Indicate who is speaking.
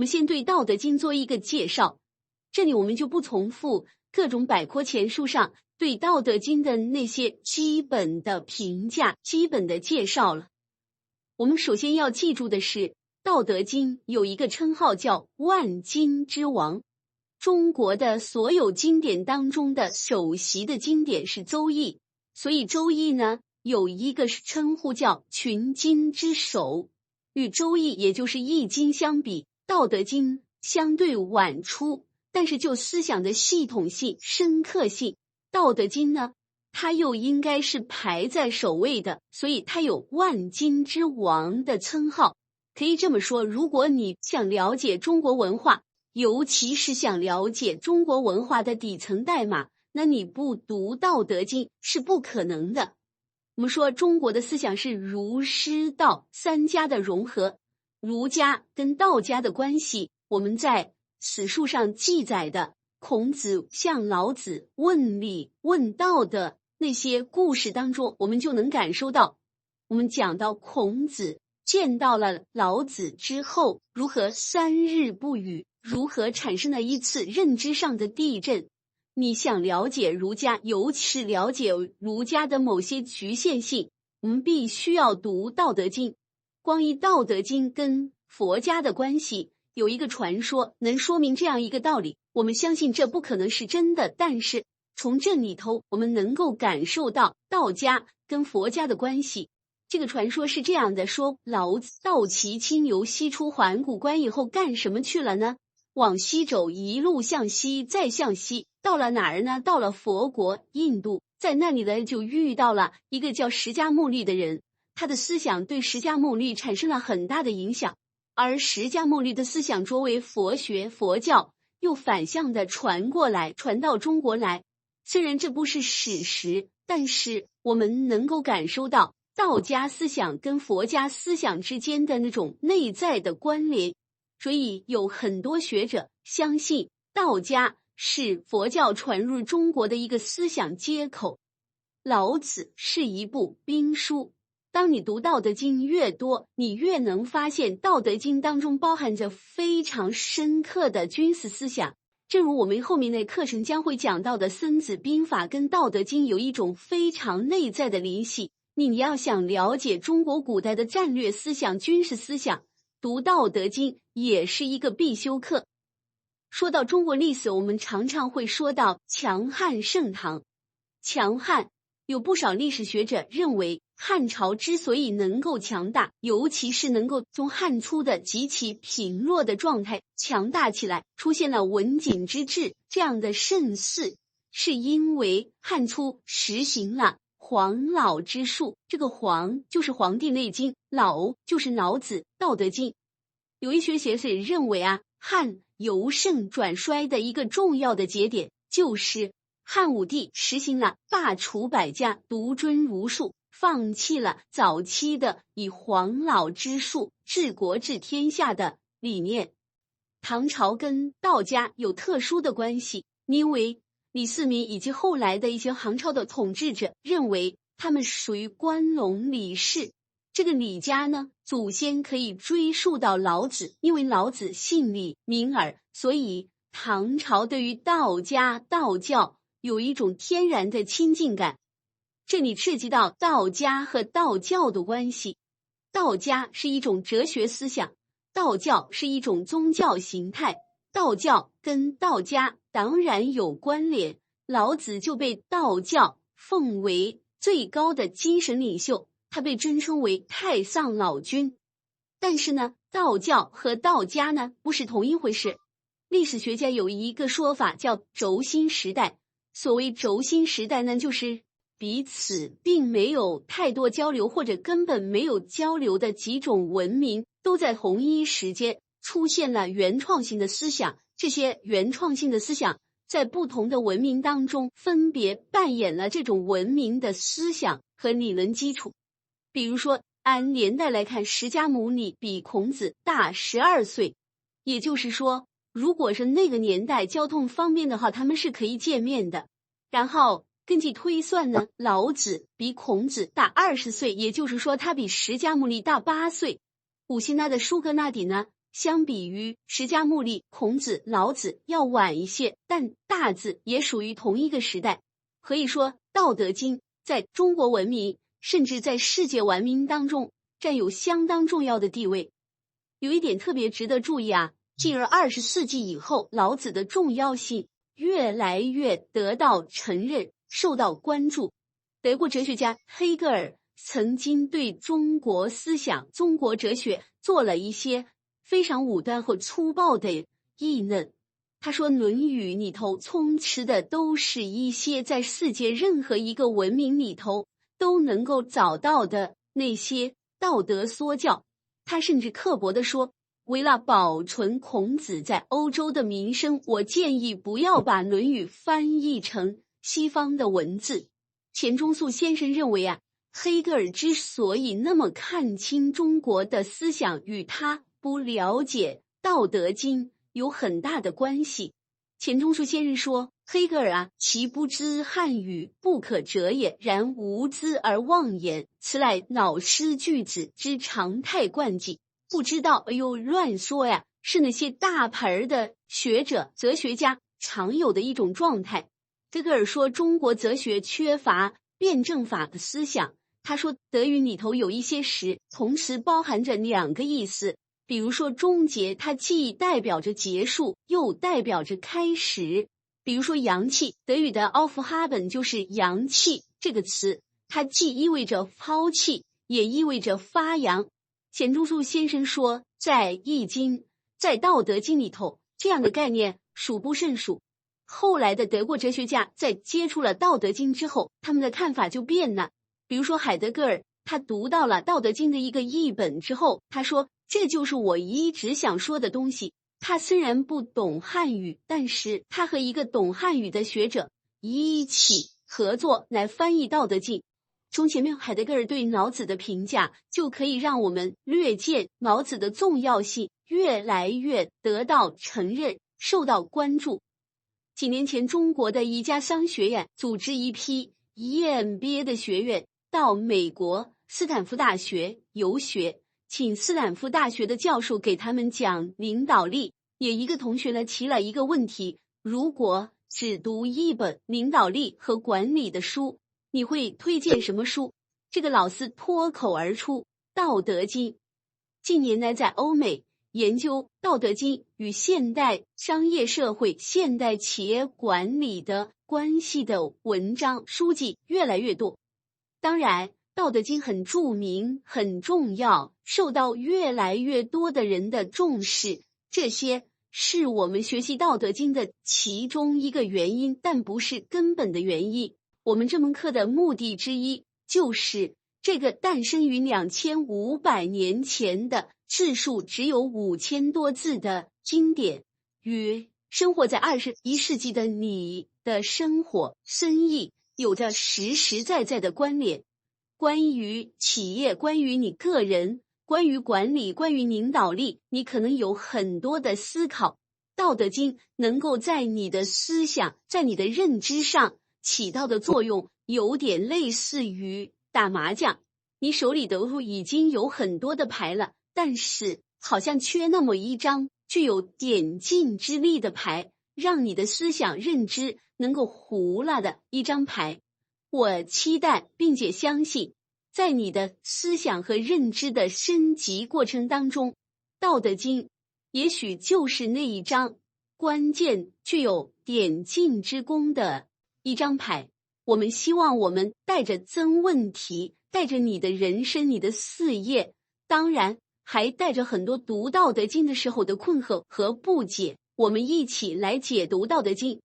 Speaker 1: 我们先对《道德经》做一个介绍，这里我们就不重复各种百科全书上对《道德经》的那些基本的评价、基本的介绍了。我们首先要记住的是，《道德经》有一个称号叫万经之王。中国的所有经典当中的首席的经典是《周易》，所以《周易》呢有一个称呼叫群经之首。与《周易》也就是《易经》相比，《道德经》相对晚出，但是就思想的系统性、深刻性，《道德经》呢它又应该是排在首位的，所以它有万经之王的称号。可以这么说，如果你想了解中国文化，尤其是想了解中国文化的底层代码，那你不读《道德经》是不可能的。我们说中国的思想是儒释道三家的融合，儒家跟道家的关系，我们在史书上记载的孔子向老子问礼问道的那些故事当中，我们就能感受到。我们讲到孔子见到了老子之后，如何3日不语，如何产生了一次认知上的地震。你想了解儒家，尤其是了解儒家的某些局限性，我们必须要读《道德经》。关于《道德经》跟佛家的关系，有一个传说能说明这样一个道理，我们相信这不可能是真的，但是从这里头我们能够感受到道家跟佛家的关系。这个传说是这样的，说老子道其亲由西出函谷关以后干什么去了呢？往西走，一路向西，再向西，到了哪儿呢？到了佛国印度，在那里呢就遇到了一个叫释迦牟尼的人，他的思想对释迦牟尼产生了很大的影响，而释迦牟尼的思想作为佛学佛教又反向的传过来，传到中国来。虽然这不是史实，但是我们能够感受到道家思想跟佛家思想之间的那种内在的关联。所以有很多学者相信道家是佛教传入中国的一个思想接口。老子是一部兵书，当你读《道德经》越多，你越能发现《道德经》当中包含着非常深刻的军事思想。正如我们后面的课程将会讲到的，《孙子兵法》跟《道德经》有一种非常内在的联系。你要想了解中国古代的战略思想、军事思想，读《道德经》也是一个必修课。说到中国历史，我们常常会说到强汉盛唐。强汉，有不少历史学者认为，汉朝之所以能够强大，尤其是能够从汉初的极其贫弱的状态强大起来，出现了文景之治这样的盛世，是因为汉初实行了黄老之术。这个黄就是《黄帝内经》，老就是老子《道德经》。有一些学者认为汉由盛转衰的一个重要的节点，就是汉武帝实行了罢黜百家，独尊儒术，放弃了早期的以黄老之术治国治天下的理念。唐朝跟道家有特殊的关系，因为李世民以及后来的一些唐朝的统治者认为他们属于关陇李氏。这个李家呢，祖先可以追溯到老子，因为老子姓李名耳，所以唐朝对于道家道教有一种天然的亲近感。这里涉及到道家和道教的关系。道家是一种哲学思想，道教是一种宗教形态，道教跟道家当然有关联。老子就被道教奉为最高的精神领袖，他被尊称为太上老君。但是呢，道教和道家呢不是同一回事。历史学家有一个说法叫轴心时代。所谓轴心时代呢，就是彼此并没有太多交流，或者根本没有交流的几种文明都在同一时间出现了原创性的思想。这些原创性的思想在不同的文明当中分别扮演了这种文明的思想和理论基础。比如说按年代来看，释迦牟尼比孔子大12岁，也就是说如果是那个年代交通方便的话，他们是可以见面的。然后根据推算呢，老子比孔子大20岁，也就是说他比释迦牟尼大8岁。古希腊的苏格拉底呢相比于释迦牟尼、孔子、老子要晚一些，但大致也属于同一个时代。可以说，《道德经》在中国文明，甚至在世界文明当中占有相当重要的地位。有一点特别值得注意啊，进而20世纪以后，老子的重要性越来越得到承认，受到关注。德国哲学家黑格尔曾经对中国思想、中国哲学做了一些非常武断和粗暴的议论。他说，《论语》里头充斥的都是一些在世界任何一个文明里头都能够找到的那些道德说教。他甚至刻薄地说，为了保存孔子在欧洲的名声，我建议不要把《论语》翻译成西方的文字。钱钟书先生认为啊，黑格尔之所以那么看清中国的思想，与他不了解《道德经》有很大的关系。钱钟书先生说，黑格尔啊，其不知汉语，不可哲也，然无知而妄言，此乃老师句子之常态惯技。不知道，哎呦，乱说呀，是那些大牌的学者、哲学家常有的一种状态。黑格尔说，中国哲学缺乏辩证法的思想。他说，德语里头有一些时同时包含着两个意思，比如说终结，它既代表着结束，又代表着开始。比如说阳气，德语的 aufhaben 就是阳气这个词，它既意味着抛弃，也意味着发扬。钱钟书先生说，在《易经》、在《道德经》里头，这样的概念数不胜数。后来的德国哲学家在接触了《道德经》之后，他们的看法就变了。比如说海德格尔，他读到了《道德经》的一个译本之后，他说，这就是我一直想说的东西。他虽然不懂汉语，但是他和一个懂汉语的学者一起合作来翻译《道德经》。从前面海德格尔对老子的评价，就可以让我们略见老子的重要性越来越得到承认，受到关注。几年前，中国的一家商学院组织一批 EMBA 的学员到美国斯坦福大学游学，请斯坦福大学的教授给他们讲领导力。也一个同学呢提了一个问题，如果只读一本领导力和管理的书，你会推荐什么书？这个老师脱口而出，《道德经》。近年来在欧美研究《道德经》与现代商业社会、现代企业管理的关系的文章、书籍越来越多。当然，《道德经》很著名、很重要，受到越来越多的人的重视。这些是我们学习《道德经》的其中一个原因，但不是根本的原因。我们这门课的目的之一，就是这个诞生于2500年前的字数只有5000多字的经典，与生活在21世纪的你的生活、生意有着实实在在的关联。关于企业，关于你个人，关于管理，关于领导力，你可能有很多的思考。道德经能够在你的思想，在你的认知上起到的作用，有点类似于打麻将。你手里都已经有很多的牌了，但是好像缺那么一张具有点睛之力的牌，让你的思想认知能够糊了的一张牌。我期待并且相信，在你的思想和认知的升级过程当中，《道德经》也许就是那一张关键具有点睛之功的一张牌。我们希望我们带着真问题，带着你的人生、你的事业，当然还带着很多读《道德经》的时候的困惑和不解，我们一起来解读《道德经》，